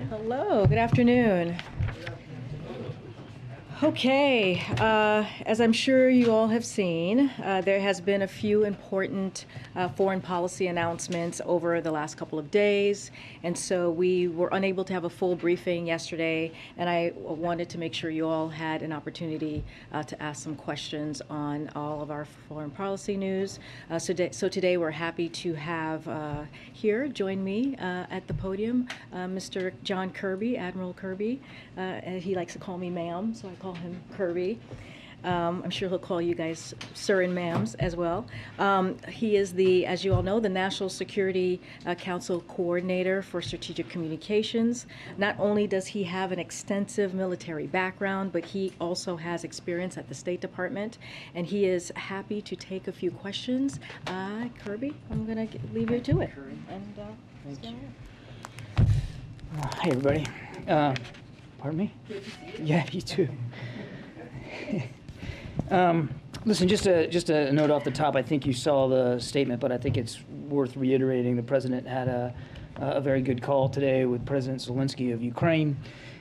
Hello, good afternoon. Okay, as I'm sure you all have seen, there has been a few important foreign policy announcements over the last couple of days, and so we were unable to have a full briefing yesterday, and I wanted to make sure you all had an opportunity to ask some questions on all of our foreign policy news. So today we're happy to have here, join me at the podium, Mr. John Kirby, Admiral Kirby. He likes to call me ma'am, so I call him Kirby. I'm sure he'll call you guys sir and ma'ams as well. He is as you all know, the National Security Council Coordinator for Strategic Communications. Not only does he have an extensive military background, but he also has experience at the State Department, and he is happy to take a few questions. Kirby, I'm going to leave you to it. And, Thank you. Hi, everybody. Pardon me? Yeah, you too. Listen, just a note off the top. I think you saw the statement, but I think it's worth reiterating. The president had a very good call today with President Zelensky of Ukraine.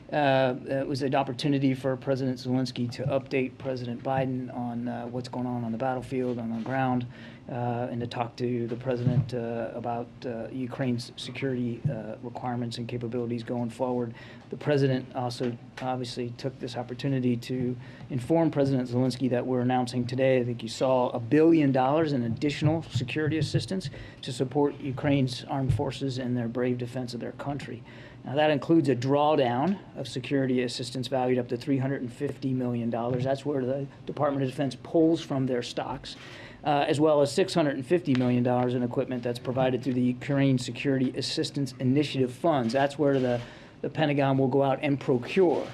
It was an opportunity for President Zelensky to update President Biden on what's going on the battlefield, on the ground, and to talk to the president about Ukraine's security requirements and capabilities going forward. The president also obviously took this opportunity to inform President Zelensky that we're announcing today, I think you saw, $1 billion in additional security assistance to support Ukraine's armed forces in their brave defense of their country. Now, that includes a drawdown of security assistance valued up to $350 million. That's where the Department of Defense pulls from their stocks, as well as $650 million in equipment that's provided through the Ukraine Security Assistance Initiative funds. That's where the Pentagon will go out and procure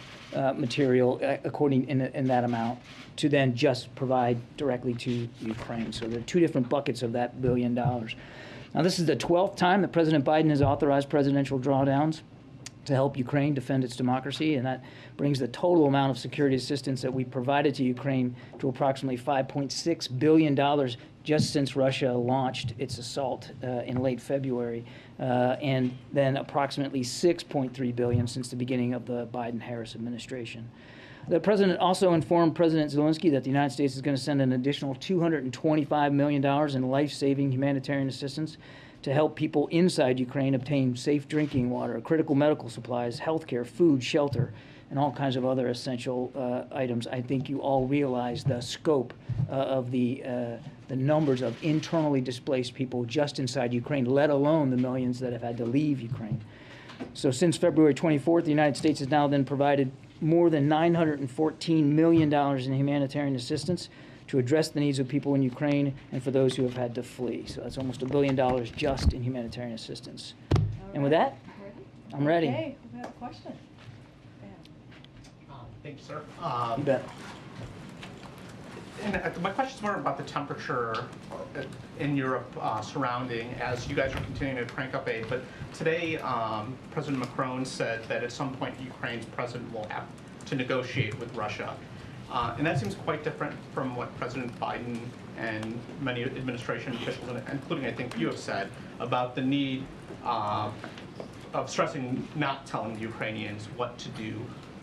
material according in that amount to then just provide directly to Ukraine. So there are two different buckets of that $1 billion. Now, this is the 12th time that President Biden has authorized presidential drawdowns to help Ukraine defend its democracy, and that brings the total amount of security assistance that we provided to Ukraine to approximately $5.6 billion just since Russia launched its assault in late February, and then approximately $6.3 billion since the beginning of the Biden-Harris administration. The president also informed President Zelensky that the United States is going to send an additional $225 million in life-saving humanitarian assistance to help people inside Ukraine obtain safe drinking water, critical medical supplies, healthcare, food, shelter, and all kinds of other essential items. I think you all realize the scope of the numbers of internally displaced people just inside Ukraine, let alone the millions that have had to leave Ukraine. So since February 24th, the United States has now then provided more than $914 million in humanitarian assistance to address the needs of people in Ukraine and for those who have had to flee. So that's almost $1 billion just in humanitarian assistance. And with that, I'm ready. Okay, we have a question. Thank you, sir. You bet. And my question is more about the temperature in Europe surrounding as you guys are continuing to crank up aid. But today, President Macron said that at some point Ukraine's president will have to negotiate with Russia. And that seems quite different from what President Biden and many administration officials, including I think you have said, about the need of stressing not telling the Ukrainians what to do.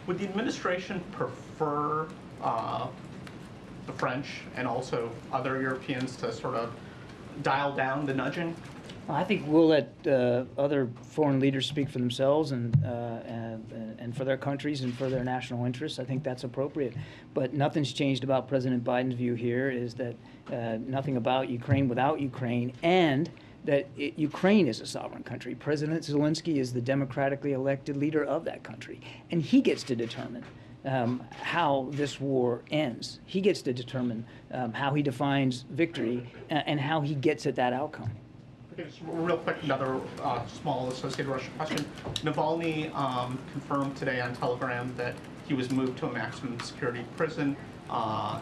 Would the administration prefer the French and also other Europeans to sort of dial down the nudging? I think we'll let other foreign leaders speak for themselves and for their countries and for their national interests. I think that's appropriate. But nothing's changed about President Biden's view here is that nothing about Ukraine without Ukraine, and that Ukraine is a sovereign country. President Zelensky is the democratically elected leader of that country, and he gets to determine how this war ends. He gets to determine how he defines victory and how he gets at that outcome. Okay, just real quick, another small associated Russia question. Navalny confirmed today on Telegram that he was moved to a maximum security prison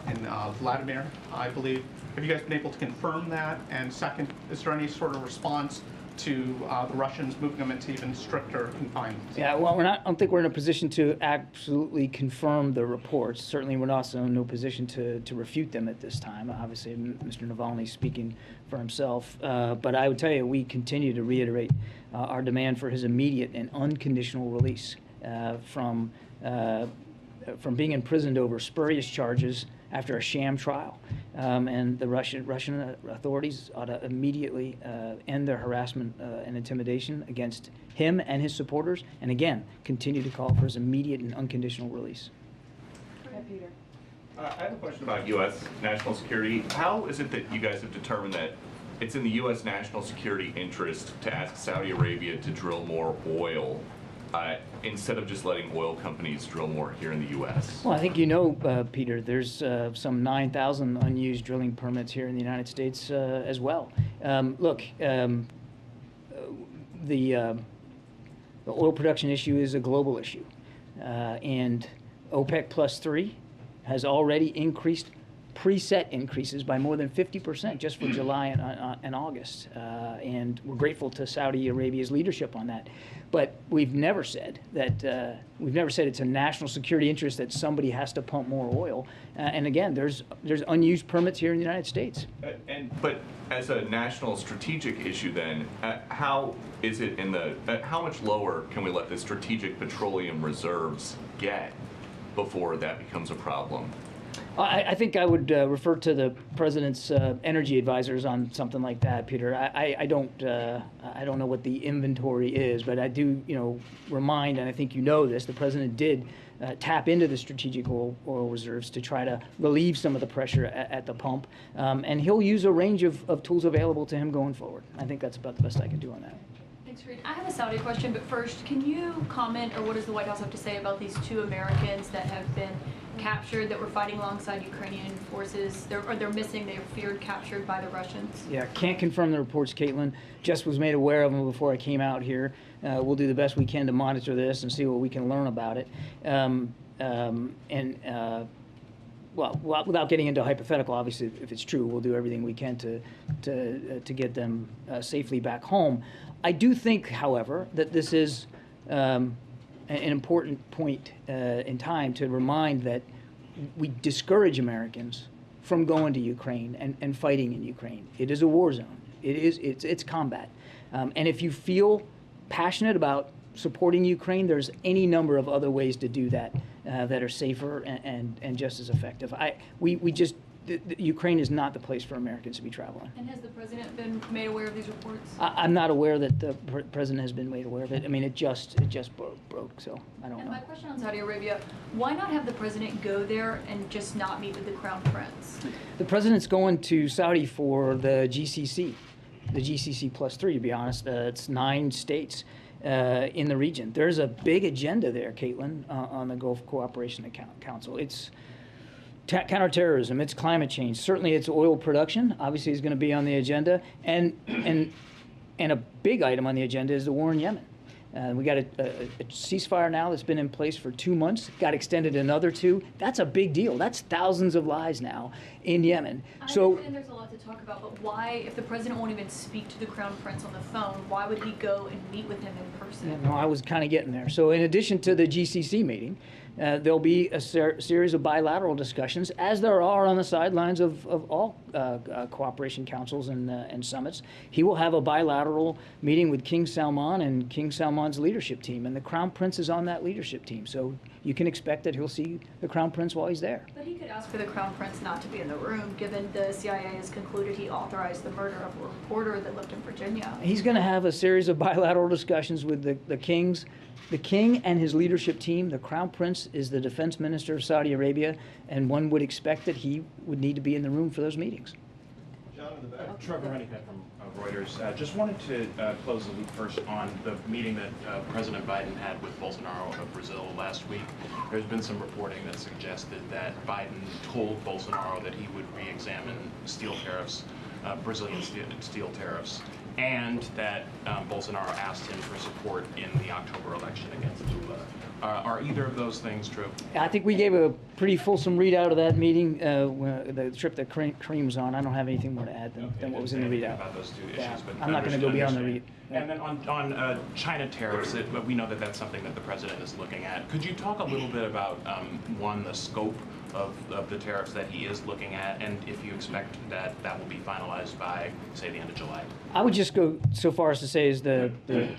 in Vladimir, I believe. Have you guys been able to confirm that? And second, is there any sort of response to the Russians moving them into even stricter confinement? Yeah, well, I don't think we're in a position to absolutely confirm the reports. Certainly, we're also in no position to refute them at this time. Obviously, Mr. Navalny speaking for himself. But I would tell you, we continue to reiterate our demand for his immediate and unconditional release from being imprisoned over spurious charges after a sham trial. And the Russian authorities ought to immediately end their harassment and intimidation against him and his supporters, and again, continue to call for his immediate and unconditional release. Peter. I have a question about U.S. national security. How is it that you guys have determined that it's in the U.S. national security interest to ask Saudi Arabia to drill more oil instead of just letting oil companies drill more here in the U.S.? Well, I think you know, Peter, there's some 9,000 unused drilling permits here in the United States as well. Look, the oil production issue is a global issue, and OPEC plus 3 has already increased preset increases by more than 50% just for July and August. And we're grateful to Saudi Arabia's leadership on that. But we've never said that, it's a national security interest that somebody has to pump more oil. And again, there's unused permits here in the United States. But as a national strategic issue then, how is it how much lower can we let the strategic petroleum reserves get before that becomes a problem? I think I would refer to the president's energy advisors on something like that, Peter. I don't know what the inventory is, but I do, remind, and I think you know this, the president did tap into the strategic oil reserves to try to relieve some of the pressure at the pump, and he'll use a range of tools available to him going forward. I think that's about the best I can do on that. Thanks, Karine. I have a Saudi question, but first, can you comment, or what does the White House have to say about these 2 Americans that have been captured that were fighting alongside Ukrainian forces? They're missing. They are feared captured by the Russians. Yeah, can't confirm the reports, Caitlin. Just was made aware of them before I came out here. We'll do the best we can to monitor this and see what we can learn about it. Well, without getting into hypothetical, obviously, if it's true, we'll do everything we can to get them safely back home. I do think, however, that this is an important point in time to remind that we discourage Americans from going to Ukraine and fighting in Ukraine. It is a war zone. It's combat. And if you feel passionate about supporting Ukraine, there's any number of other ways to do that that are safer and just as effective. Ukraine is not the place for Americans to be traveling. And has the president been made aware of these reports? I'm not aware that the president has been made aware of it. I mean, it just broke, so I don't know. And my question on Saudi Arabia, why not have the president go there and just not meet with the Crown Prince? The president's going to Saudi for the GCC plus 3, to be honest. It's 9 states in the region. There's a big agenda there, Caitlin, on the Gulf Cooperation Council. It's counterterrorism, it's climate change. Certainly it's oil production, obviously is going to be on the agenda. And a big item on the agenda is the war in Yemen. We got a ceasefire now that's been in place for 2 months, got extended another 2. That's a big deal. That's thousands of lives now in Yemen. I understand there's a lot to talk about, but why, if the president won't even speak to the Crown Prince on the phone, why would he go and meet with him in person? Yeah, no, I was kind of getting there. So in addition to the GCC meeting, there'll be a series of bilateral discussions, as there are on the sidelines of all cooperation councils and summits. He will have a bilateral meeting with King Salman and King Salman's leadership team, and the Crown Prince is on that leadership team. So you can expect that he'll see the Crown Prince while he's there. But he could ask for the Crown Prince not to be in the room, given the CIA has concluded he authorized the murder of a reporter that lived in Virginia. He's going to have a series of bilateral discussions with the kings. The king and his leadership team. The Crown Prince is the defense minister of Saudi Arabia, and one would expect that he would need to be in the room for those meetings. John in the back. Trevor Honeycutt from Reuters. Just wanted to close the loop first on the meeting that President Biden had with Bolsonaro of Brazil last week. There's been some reporting that suggested that Biden told Bolsonaro that he would re-examine steel tariffs, Brazilian steel tariffs, and that Bolsonaro asked him for support in the October election against Lula. Are either of those things true? I think we gave a pretty fulsome readout of that meeting, the trip that Karine was on. I don't have anything more to add than what was in the readout. About those two issues, Yeah, but I'm not going to go beyond the read. And then on China tariffs, we know that that's something that the president is looking at. Could you talk a little bit about, one, the scope of the tariffs that he is looking at, and if you expect that that will be finalized by, say, the end of July? I would just go so far as to say is the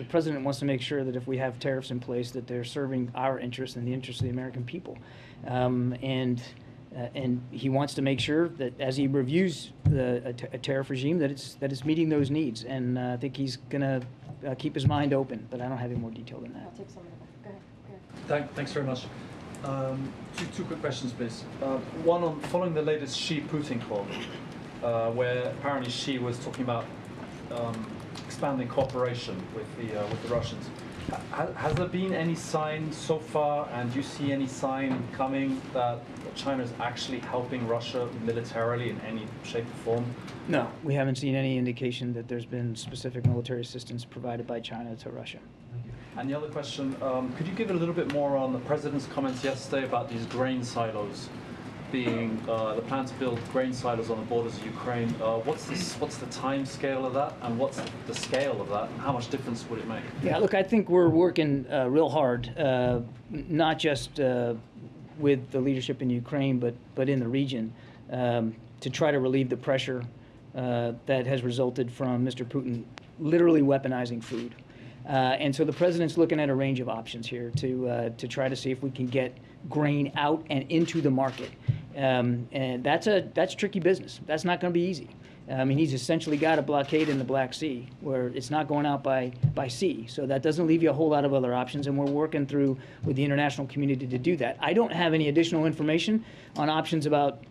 president wants to make sure that if we have tariffs in place, that they're serving our interests and the interests of the American people. And he wants to make sure that as he reviews a tariff regime, that it's meeting those needs. And I think he's going to keep his mind open, but I don't have any more detail than that. I'll take some of that. Go ahead. Thanks very much. Two quick questions, please. One on following the latest Xi-Putin call, where apparently Xi was talking about expanding cooperation with the Russians. Has there been any sign so far, and do you see any sign coming that China is actually helping Russia militarily in any shape or form? No, we haven't seen any indication that there's been specific military assistance provided by China to Russia. And the other question, could you give a little bit more on the president's comments yesterday about these grain silos being the plan to build grain silos on the borders of Ukraine? What's the time scale of that, and what's the scale of that, and how much difference would it make? Yeah, look, I think we're working real hard, not just with the leadership in Ukraine, but in the region, to try to relieve the pressure that has resulted from Mr. Putin literally weaponizing food. And so the president's looking at a range of options here to try to see if we can get grain out and into the market. And that's tricky business. That's not going to be easy. I mean, he's essentially got a blockade in the Black Sea where it's not going out by sea. So that doesn't leave you a whole lot of other options, and we're working through with the international community to do that. I don't have any additional information on options about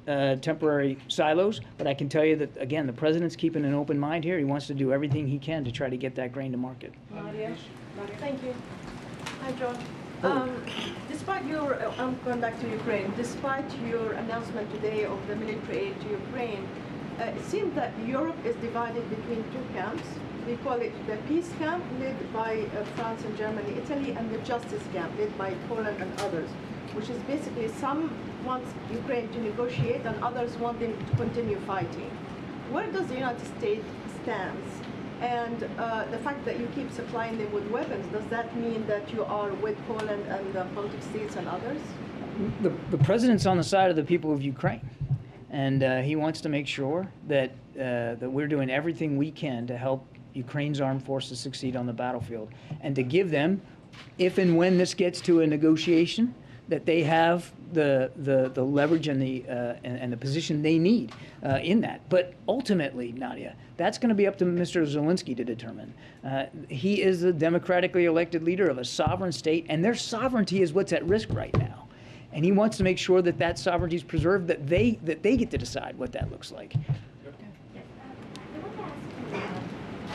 temporary silos, but I can tell you that, again, the president's keeping an open mind here. He wants to do everything he can to try to get that grain to market. Nadia? Thank you. Hi, John. Despite your, I'm going back to Ukraine, despite your announcement today of the military aid to Ukraine, it seems that Europe is divided between two camps. We call it the peace camp, led by France and Germany, Italy, and the justice camp, led by Poland and others, which is basically some want Ukraine to negotiate and others want them to continue fighting. Where does the United States stand? And the fact that you keep supplying them with weapons, does that mean that you are with Poland and the Baltic states and others? The president's on the side of the people of Ukraine. And he wants to make sure that that we're doing everything we can to help Ukraine's armed forces succeed on the battlefield, and to give them, if and when this gets to a negotiation, that they have the leverage and the position they need in that. But ultimately, Nadia, that's going to be up to Mr. Zelensky to determine. He is the democratically elected leader of a sovereign state, and their sovereignty is what's at risk right now. And he wants to make sure that that sovereignty is preserved, that they get to decide what that looks like. I want to ask you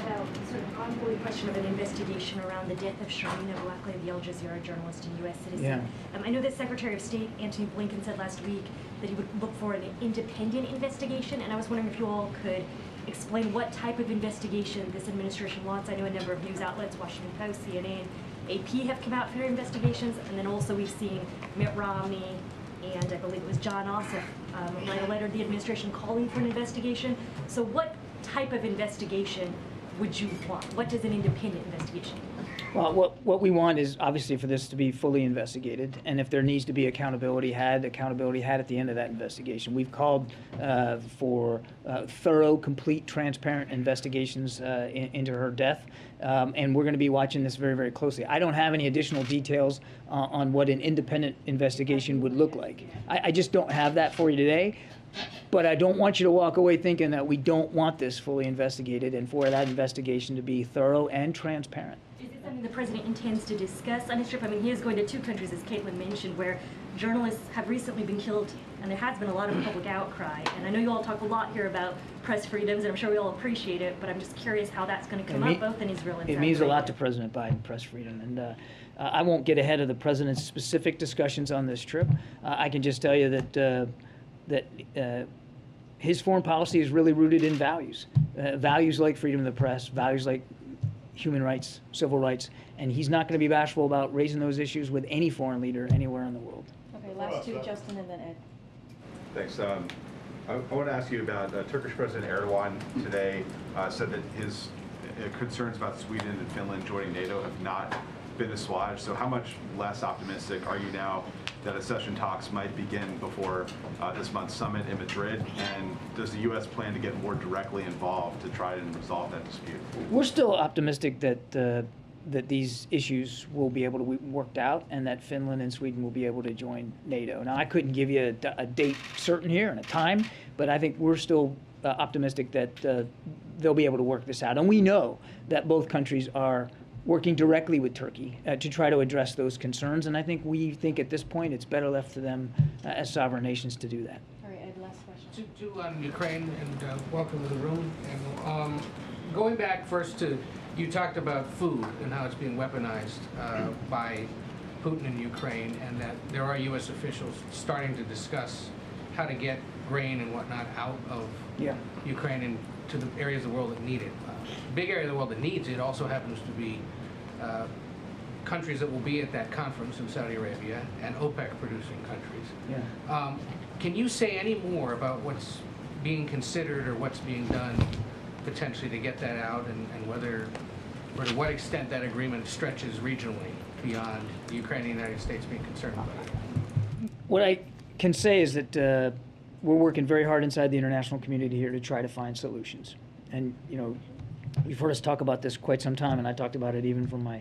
about sort of ongoing question of an investigation around the death of Sharina Blackley, the Al Jazeera journalist and U.S. citizen. Yeah. I know that Secretary of State Antony Blinken said last week that he would look for an independent investigation, and I was wondering if you all could explain what type of investigation this administration wants. I know a number of news outlets, Washington Post, CNN, AP have come out for their investigations, and then also we've seen Mitt Romney and I believe it was John Ossoff write a letter to the administration calling for an investigation. So what type of investigation would you want? What does an independent investigation mean? Well, what we want is obviously for this to be fully investigated, and if there needs to be accountability had at the end of that investigation. We've called for thorough, complete, transparent investigations into her death, and we're going to be watching this very, very closely. I don't have any additional details on what an independent investigation would look like. I just don't have that for you today. But I don't want you to walk away thinking that we don't want this fully investigated, and for that investigation to be thorough and transparent. Is it something the president intends to discuss on his trip? I mean, he is going to two countries, as Caitlin mentioned, where journalists have recently been killed, and there has been a lot of public outcry. And I know you all talk a lot here about press freedoms, and I'm sure we all appreciate it, but I'm just curious how that's going to come up, both in Israel and Saudi It means a Arabia. lot to President Biden, press freedom. And I won't get ahead of the president's specific discussions on this trip. I can just tell you that his foreign policy is really rooted in values. Values like freedom of the press, values like human rights, civil rights, and he's not going to be bashful about raising those issues with any foreign leader anywhere in the world. Okay, last two, Justin and then Ed. Thanks. I want to ask you about Turkish President Erdogan today said that his concerns about Sweden and Finland joining NATO have not been assuaged. So how much less optimistic are you now that accession talks might begin before this month's summit in Madrid? And does the U.S. plan to get more directly involved to try and resolve that dispute? We're still optimistic that that these issues will be able to be worked out and that Finland and Sweden will be able to join NATO. Now, I couldn't give you a date certain here and a time, but I think we're still optimistic that they'll be able to work this out. And we know that both countries are working directly with Turkey to try to address those concerns. And I think we think at this point it's better left to them as sovereign nations to do that. All right, Ed, last question. To on Ukraine, and welcome to the room. And going back first to, you talked about food and how it's being weaponized by Putin in Ukraine, and that there are U.S. officials starting to discuss how to get grain and whatnot out of Ukraine and to the areas of the world that need it. Big area of the world that needs it also happens to be countries that will be at that conference in Saudi Arabia and OPEC producing countries. Yeah. Can you say any more about what's being considered or what's being done potentially to get that out, and whether, or to what extent that agreement stretches regionally beyond the Ukraine and the United States being concerned about it? What I can say is that we're working very hard inside the international community here to try to find solutions. And, you know, you've heard us talk about this quite some time, and I talked about it even from my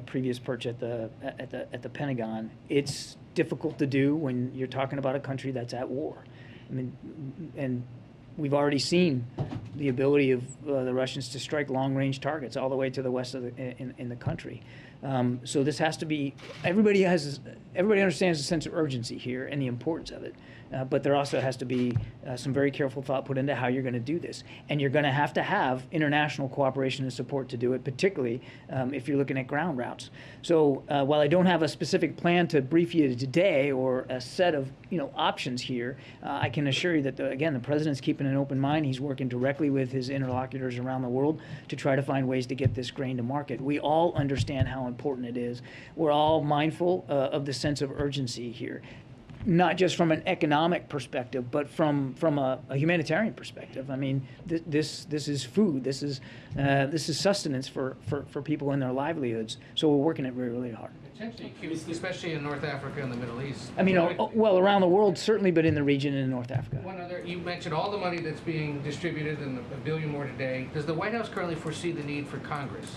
previous perch at the Pentagon. It's difficult to do when you're talking about a country that's at war. I mean, and we've already seen the ability of the Russians to strike long-range targets all the way to the west of in the country. So this has to be, everybody understands the sense of urgency here and the importance of it. But there also has to be some very careful thought put into how you're going to do this. And you're going to have international cooperation and support to do it, particularly if you're looking at ground routes. So while I don't have a specific plan to brief you today or a set of options here, I can assure you that, again, the President's keeping an open mind. He's working directly with his interlocutors around the world to try to find ways to get this grain to market. We all understand how important it is. We're all mindful of the sense of urgency here, not just from an economic perspective, but from a humanitarian perspective. I mean, this is food. This is sustenance for people in their livelihoods. So we're working it really, really hard. Potentially acute, especially in North Africa and the Middle East. I mean, well, around the world certainly, but in the region and in North Africa. One other, you mentioned all the money that's being distributed and $1 billion more today. Does the White House currently foresee the need for Congress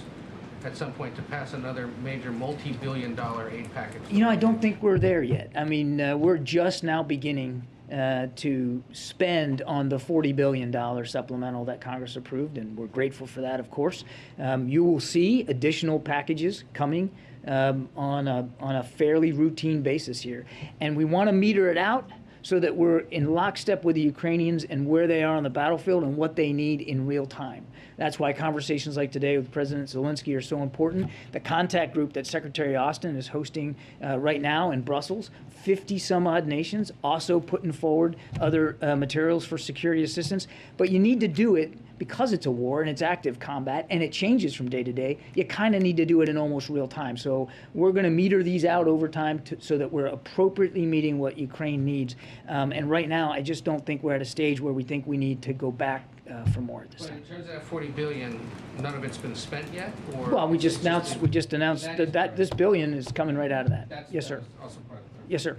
at some point to pass another major multi-billion-dollar aid package? I don't think we're there yet. I mean, we're just now beginning to spend on the $40 billion supplemental that Congress approved, and we're grateful for that, of course. You will see additional packages coming on a fairly routine basis here, and we want to meter it out so that we're in lockstep with the Ukrainians and where they are on the battlefield and what they need in real time. That's why conversations like today with President Zelensky are so important. The contact group that Secretary Austin is hosting right now in Brussels, 50 some odd nations also putting forward other materials for security assistance. But you need to do it because it's a war and it's active combat and it changes from day to day. You kind of need to do it in almost real time. So we're going to meter these out over time so that we're appropriately meeting what Ukraine needs. And right now, I just don't think we're at a stage where we think we need to go back for more at this time. In terms of that $40 billion, none of it's been spent yet? Or well, we just announced that this billion is coming right out of that. Yes, sir. Also part of it. Yes, sir.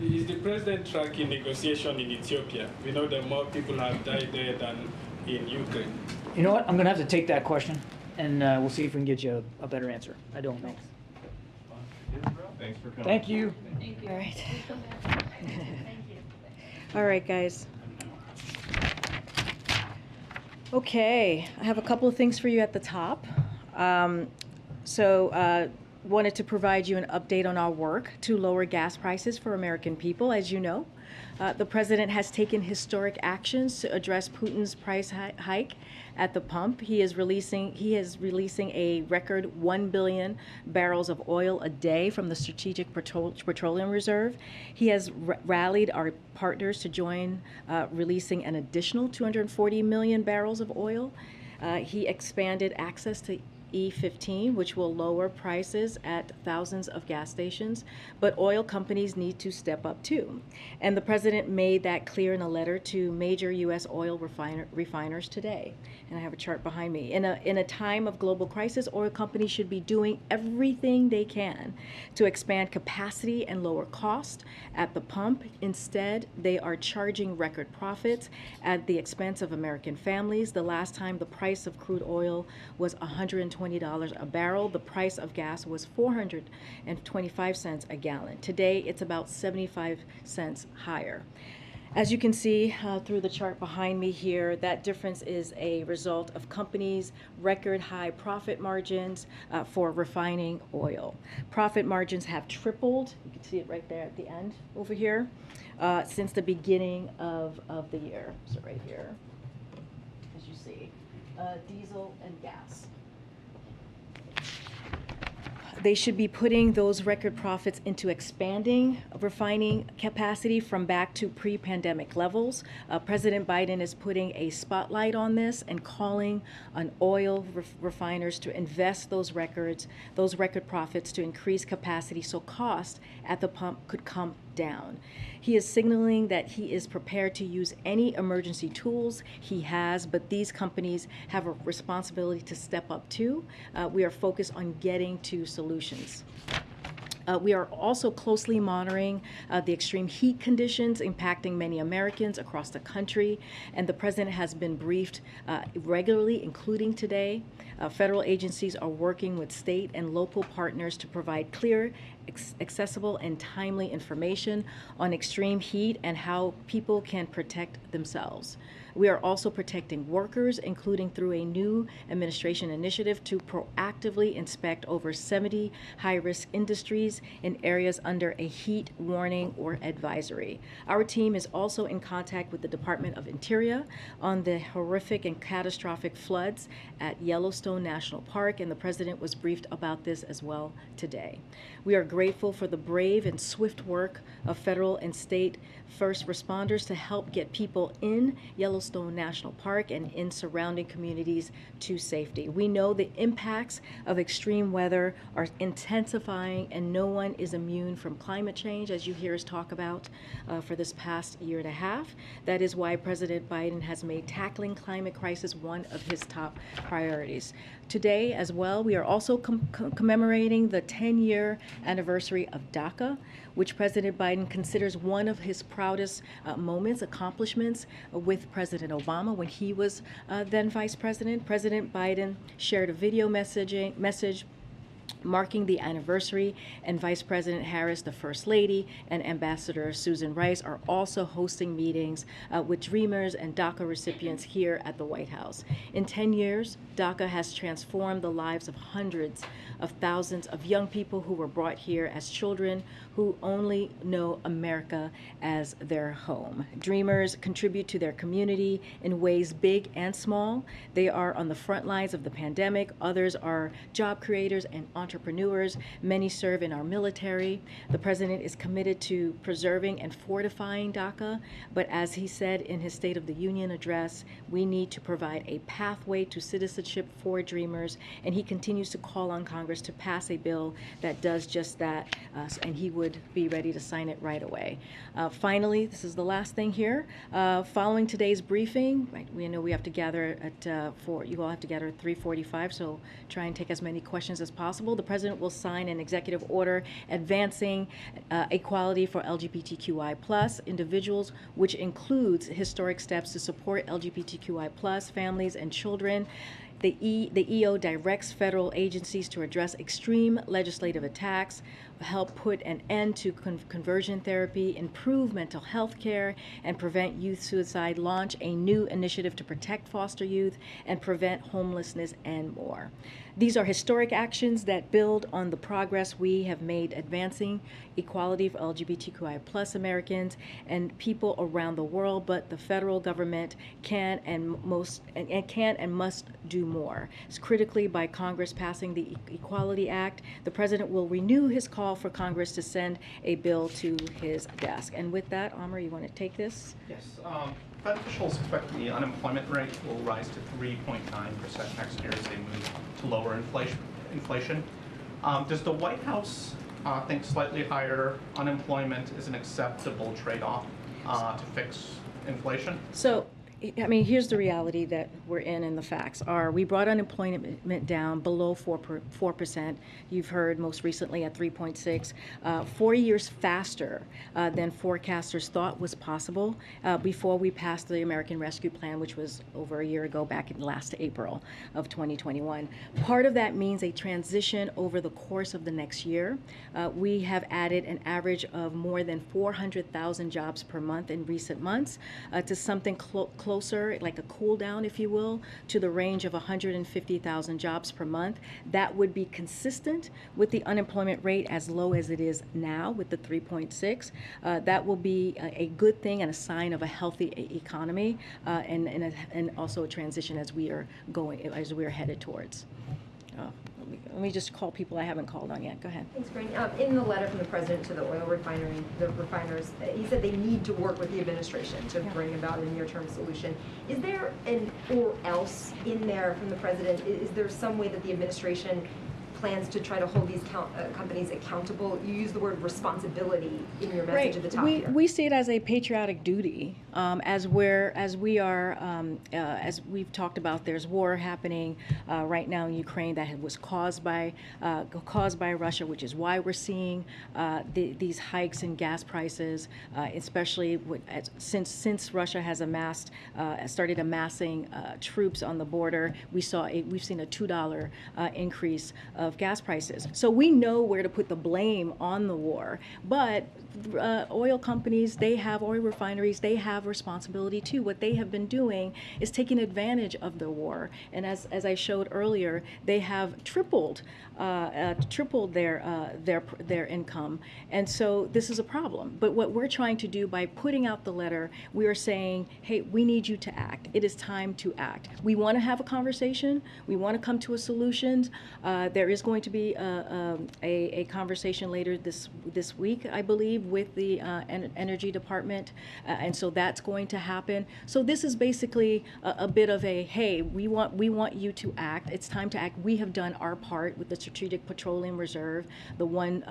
Is the president tracking negotiation in Ethiopia? We know that more people have died there than in Ukraine. You know what? I'm going to have to take that question, and we'll see if we can get you a better answer. I don't know. Thanks for coming. Thank you. Thank you. All right. Thank you. All right, guys. Okay, I have a couple of things for you at the top. Wanted to provide you an update on our work to lower gas prices for American people. As you know, the president has taken historic actions to address Putin's price hike at the pump. He is releasing a record 1 billion barrels of oil a day from the Strategic Petroleum Reserve. He has rallied our partners to join releasing an additional 240 million barrels of oil. He expanded access to E15, which will lower prices at thousands of gas stations, but oil companies need to step up too. And the president made that clear in a letter to major U.S. oil refiners today. And I have a chart behind me. In a time of global crisis, oil companies should be doing everything they can to expand capacity and lower cost at the pump. Instead, they are charging record profits at the expense of American families. The last time the price of crude oil was $120 a barrel, the price of gas was 425 cents a gallon. Today, it's about 75 cents higher. As you can see through the chart behind me here, that difference is a result of companies' record high profit margins for refining oil. Profit margins have tripled. You can see it right there at the end over here since the beginning of the year. So right here, as you see, diesel and gas. They should be putting those record profits into expanding refining capacity from back to pre-pandemic levels. President Biden is putting a spotlight on this and calling on oil refiners to invest those record profits to increase capacity so cost at the pump could come down. He is signaling that he is prepared to use any emergency tools he has, but these companies have a responsibility to step up too. We are focused on getting to solutions. We are also closely monitoring the extreme heat conditions impacting many Americans across the country, and the president has been briefed regularly, including today. Federal agencies are working with state and local partners to provide clear, accessible, and timely information on extreme heat and how people can protect themselves. We are also protecting workers, including through a new administration initiative to proactively inspect over 70 high-risk industries in areas under a heat warning or advisory. Our team is also in contact with the Department of Interior on the horrific and catastrophic floods at Yellowstone National Park, and the president was briefed about this as well today. We are grateful for the brave and swift work of federal and state first responders to help get people in Yellowstone National Park and in surrounding communities to safety. We know the impacts of extreme weather are intensifying, and no one is immune from climate change, as you hear us talk about for this past year and a half. That is why President Biden has made tackling climate crisis one of his top priorities. Today, as well, we are also commemorating the 10-year anniversary of DACA, which President Biden considers one of his proudest accomplishments with President Obama when he was then vice president. President Biden shared a video message marking the anniversary, and Vice President Harris, the First Lady, and Ambassador Susan Rice are also hosting meetings with Dreamers and DACA recipients here at the White House. In 10 years, DACA has transformed the lives of hundreds of thousands of young people who were brought here as children who only know America as their home. Dreamers contribute to their community in ways big and small. They are on the front lines of the pandemic. Others are job creators and entrepreneurs. Many serve in our military. The president is committed to preserving and fortifying DACA, but as he said in his State of the Union address, we need to provide a pathway to citizenship for Dreamers, and he continues to call on Congress to pass a bill that does just that, and he would be ready to sign it right away. Finally, this is the last thing here. Following today's briefing, right, we know we have to gather at you all have to gather at 3:45, so try and take as many questions as possible. The president will sign an executive order advancing equality for LGBTQI+ individuals, which includes historic steps to support LGBTQI+ families and children. The EO directs federal agencies to address extreme legislative attacks, help put an end to conversion therapy, improve mental health care, and prevent youth suicide, launch a new initiative to protect foster youth, and prevent homelessness, and more. These are historic actions that build on the progress we have made advancing equality for LGBTQI+ Americans and people around the world, but the federal government can and must do more. It's critically by Congress passing the Equality Act. The president will renew his call for Congress to send a bill to his desk. And with that, Amr, you want to take this? Yes. Fed officials expect the unemployment rate will rise to 3.9% next year as they move to lower inflation. Does the White House think slightly higher unemployment is an acceptable trade-off to fix inflation? So, I mean, here's the reality that we're in, and the facts are we brought unemployment down below 4%. You've heard most recently at 3.6, 4 years faster than forecasters thought was possible before we passed the American Rescue Plan, which was over a year ago, back in last April of 2021. Part of that means a transition over the course of the next year. We have added an average of more than 400,000 jobs per month in recent months to something closer, like a cool down, if you will, to the range of 150,000 jobs per month. That would be consistent with the unemployment rate as low as it is now with the 3.6. That will be a good thing and a sign of a healthy economy and also a transition as we are headed towards. Let me just call people I haven't called on yet. Go ahead. Thanks, Karine. In the letter from the president to the the refiners, he said they need to work with the administration to bring about a near-term solution. Is there an or else in there from the president? Is there some way that the administration plans to try to hold these companies accountable? You use the word responsibility in your message at the top here. We see it as a patriotic duty. As we've talked about, there's war happening right now in Ukraine that was caused by Russia, which is why we're seeing these hikes in gas prices, especially since Russia has started amassing troops on the border. We've seen a $2 increase of gas prices. So we know where to put the blame on the war, but oil companies, oil refineries, they have responsibility too. What they have been doing is taking advantage of the war, and as I showed earlier, they have tripled their income, and so this is a problem. But what we're trying to do by putting out the letter, we are saying, hey, we need you to act. It is time to act. We want to have a conversation. We want to come to a solution. There is going to be a conversation later this week, I believe, with the Energy Department, and so that's going to happen. So this is basically a bit of a, hey, we want you to act. It's time to act. We have done our part with the Strategic Petroleum Reserve, the 1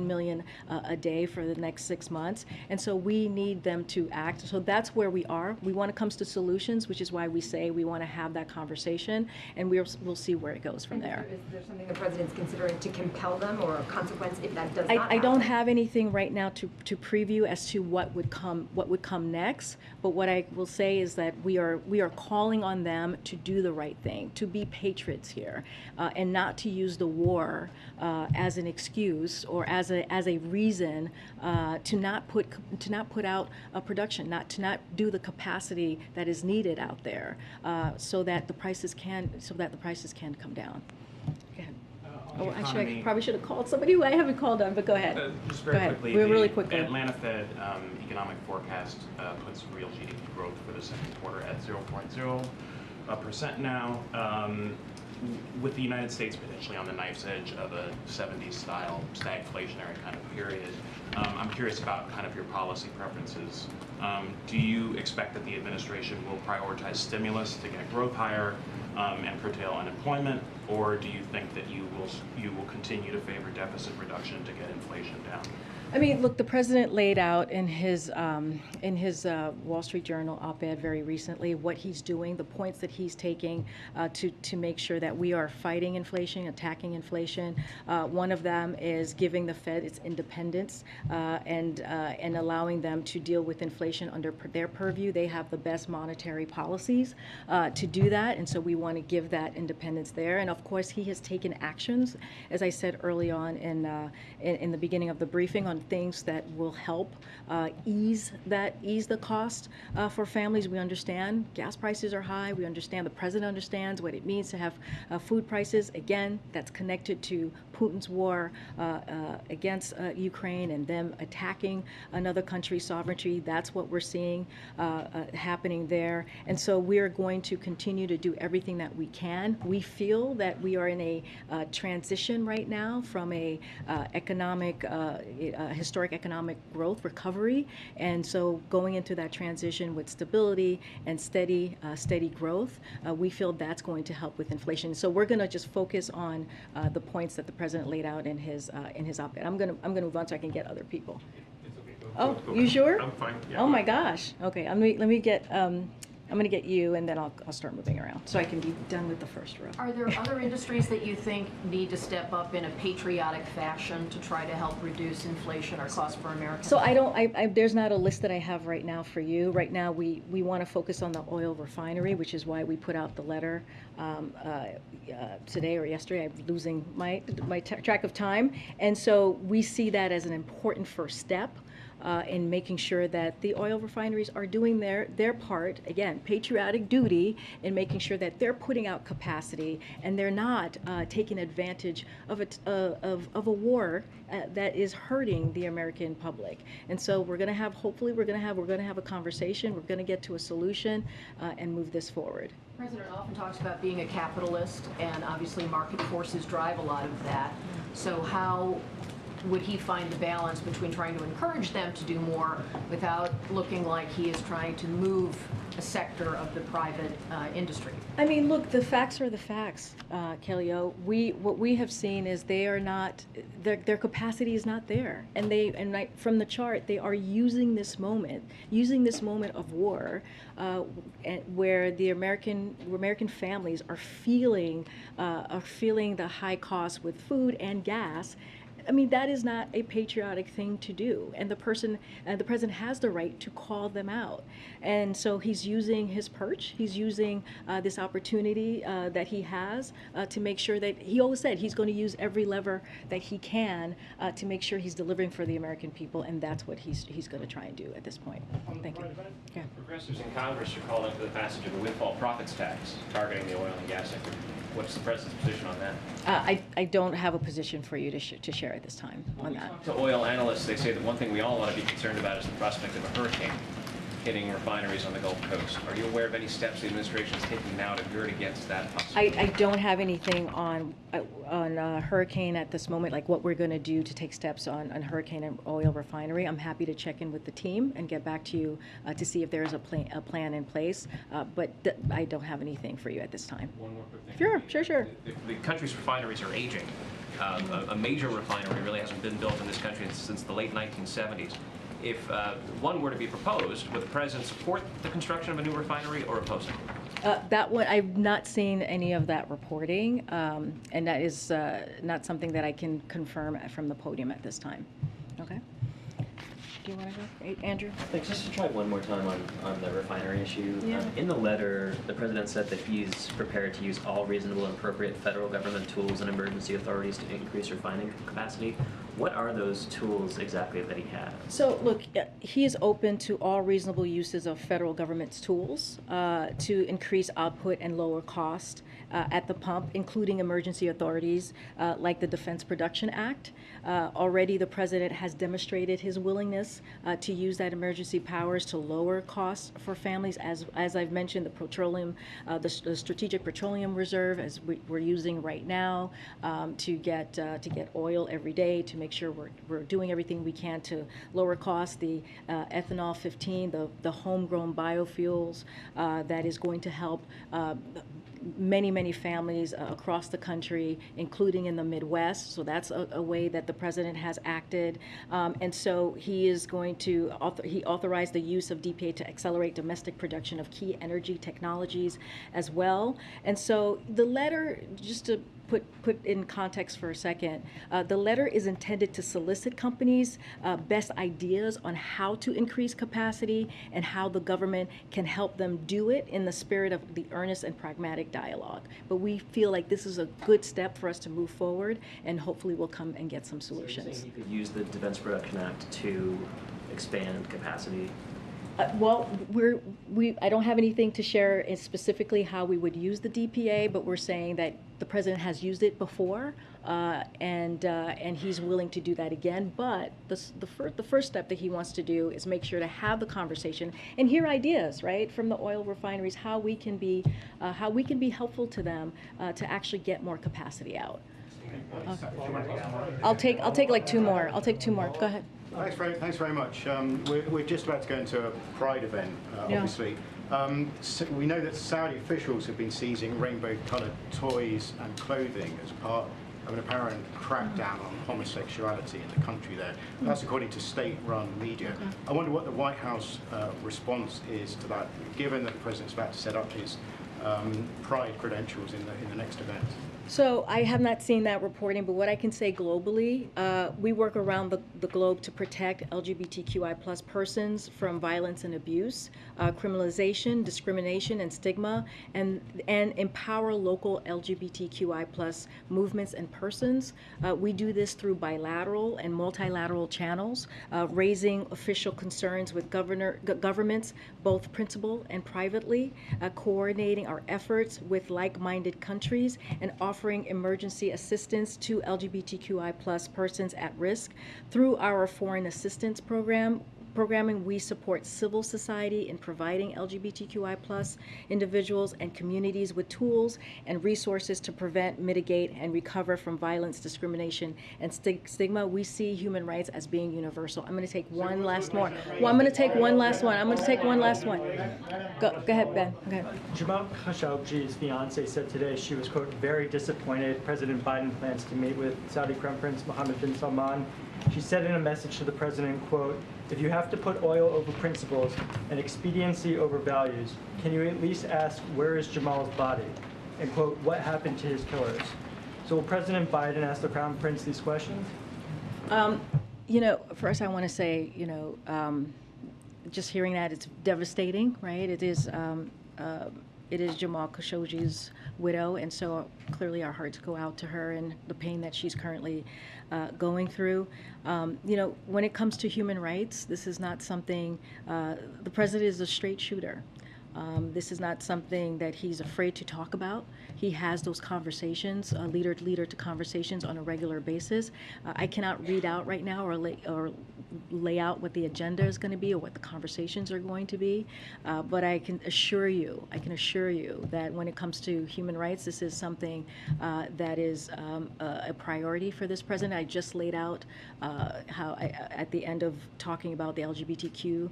million a day for the next 6 months, and so we need them to act. So that's where we are. We want to come to solutions, which is why we say we want to have that conversation, and we'll see where it goes from there. Is there something the president's considering to compel them, or a consequence if that does not happen? I don't have anything right now to preview as to what would come next, but what I will say is that we are calling on them to do the right thing, to be patriots here, and not to use the war as an excuse or as a reason to not put out a production, to not do the capacity that is needed out there, so that the prices can come down. Go ahead. Actually, I probably should have called somebody who I haven't called on, but go ahead. Just very quickly, really quickly. Atlanta Fed economic forecast puts real GDP growth for the second quarter at 0.0% now. With the United States potentially on the knife's edge of a 70s style stagflationary kind of period, I'm curious about kind of your policy preferences. Do you expect that the administration will prioritize stimulus to get growth higher and curtail unemployment, or do you think that you will continue to favor deficit reduction to get inflation down? I mean, look, the president laid out in his Wall Street Journal op-ed very recently what he's doing, the points that he's taking to make sure that we are fighting inflation, attacking inflation. One of them is giving the Fed its independence and allowing them to deal with inflation under their purview. They have the best monetary policies to do that, and so we want to give that independence there. And of course, he has taken actions, as I said early on in the beginning of the briefing, on things that will help ease the cost for families. We understand gas prices are high. We understand, the president understands what it means to have food prices. Again, that's connected to Putin's war against Ukraine and them attacking another country's sovereignty. That's what we're seeing happening there. And so we're going to continue to do everything that we can. We feel that we are in a transition right now from a economic historic economic growth recovery, and so going into that transition with stability and steady growth, we feel that's going to help with inflation. So we're going to just focus on the points that the president laid out in his op-ed. I'm going to move on so I can get other people. It's okay. Oh, you sure? I'm fine. Yeah. Oh my gosh. Okay, let me get. I'm going to get you, and then I'll start moving around so I can be done with the first row. Are there other industries that you think need to step up in a patriotic fashion to try to help reduce inflation or costs for Americans? So there's not a list that I have right now for you. Right now, we want to focus on the oil refinery, which is why we put out the letter today or yesterday. I'm losing my track of time. And so we see that as an important first step in making sure that the oil refineries are doing their part, again, patriotic duty, in making sure that they're putting out capacity and they're not taking advantage of a war that is hurting the American public. And so we're going to have, hopefully we're going to have a conversation, we're going to get to a solution and move this forward. The president often talks about being a capitalist, and obviously market forces drive a lot of that. So how would he find the balance between trying to encourage them to do more without looking like he is trying to move a sector of the private industry? I mean, look, the facts are the facts, Kelly-O. What we have seen is they are not, their capacity is not there. And from the chart, they are using this moment of war, where the American families are feeling the high costs with food and gas. I mean, that is not a patriotic thing to do, and the president has the right to call them out. And so he's using his perch, he's using this opportunity that he has to make sure that, he always said he's going to use every lever that he can to make sure he's delivering for the American people, and that's what he's going to try and do at this point. Thank you. Yeah. Progressives in Congress are calling for the passage of a windfall profits tax targeting the oil and gas sector. What's the president's position on that? I don't have a position for you to share at this time on that. To oil analysts, they say that one thing we all want to be concerned about is the prospect of a hurricane hitting refineries on the Gulf Coast. Are you aware of any steps the administration is taking now to guard against that possibility? I don't have anything on hurricane at this moment, like what we're going to do to take steps on hurricane and oil refinery. I'm happy to check in with the team and get back to you to see if there is a plan in place, but I don't have anything for you at this time. One more quick thing. Sure. The country's refineries are aging. A major refinery really hasn't been built in this country since the late 1970s. If one were to be proposed, would the president support the construction of a new refinery or oppose it? That one, I've not seen any of that reporting, and that is not something that I can confirm from the podium at this time. Okay. Do you want to go, Andrew? Thanks. Just to try one more time on the refinery issue. Yeah. In the letter, the president said that he's prepared to use all reasonable and appropriate federal government tools and emergency authorities to increase refining capacity. What are those tools exactly that he has? So, look, he is open to all reasonable uses of federal government's tools to increase output and lower cost at the pump, including emergency authorities like the Defense Production Act. Already the president has demonstrated his willingness to use that emergency powers to lower costs for families, as I've mentioned, the petroleum, the Strategic Petroleum Reserve, as we're using right now, to get oil every day, to make sure we're doing everything we can to lower costs. The ethanol 15, the homegrown biofuels that is going to help many families across the country, including in the Midwest. So that's a way that the president has acted. And so he is going to, he authorized the use of DPA to accelerate domestic production of key energy technologies as well. And so the letter, just to put in context for a second, the letter is intended to solicit companies' best ideas on how to increase capacity and how the government can help them do it in the spirit of the earnest and pragmatic dialogue. But we feel like this is a good step for us to move forward, and hopefully we'll come and get some solutions. So you're saying you could use the Defense Production Act to expand capacity? Well, I don't have anything to share in specifically how we would use the DPA, but we're saying that the president has used it before, and he's willing to do that again. But the first step that he wants to do is make sure to have the conversation and hear ideas, right, from the oil refineries, how we can be helpful to them to actually get more capacity out. I'll take like two more. Go ahead. Thanks very much. We're just about to go into a Pride event, obviously. So we know that Saudi officials have been seizing rainbow-coloured toys and clothing as part of an apparent crackdown on homosexuality in the country there. That's according to state-run media. I wonder what the White House response is to that, given that the president's about to set up his Pride credentials in the next event. So I have not seen that reporting, but what I can say globally, we work around the globe to protect LGBTQI+ persons from violence and abuse, criminalization, discrimination, and stigma, and empower local LGBTQI+ movements and persons. We do this through bilateral and multilateral channels, raising official concerns with governments, both principal and privately, coordinating our efforts with like-minded countries, and offering emergency assistance to LGBTQI+ persons at risk. Through our foreign assistance programming, we support civil society in providing LGBTQI+ individuals and communities with tools and resources to prevent, mitigate, and recover from violence, discrimination, and stigma. We see human rights as being universal. I'm going to take one last more. Well, I'm going to take one last one. Go ahead, Ben. Go ahead. Jamal Khashoggi's fiance said today she was, quote, very disappointed President Biden plans to meet with Saudi Crown Prince Mohammed bin Salman. She said in a message to the president, quote, if you have to put oil over principles and expediency over values, can you at least ask where is Jamal's body? And quote, what happened to his killers? So will President Biden ask the Crown Prince these questions? First I want to say, just hearing that, it's devastating, right? It is Jamal Khashoggi's widow, and so clearly our hearts go out to her and the pain that she's currently going through. When it comes to human rights, this is not something, the president is a straight shooter. This is not something that he's afraid to talk about. He has those conversations, leader to conversations on a regular basis. I cannot read out right now or lay out what the agenda is going to be or what the conversations are going to be, but I can assure you that when it comes to human rights, this is something that is a priority for this president. I just laid out how, at the end of talking about the LGBTQI+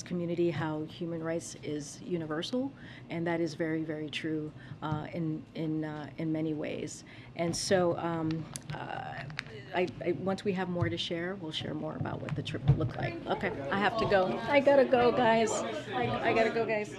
community, how human rights is universal, and that is very, very true in many ways. And so once we have more to share, we'll share more about what the trip will look like. Okay, I have to go. I gotta go, guys. I gotta go, guys.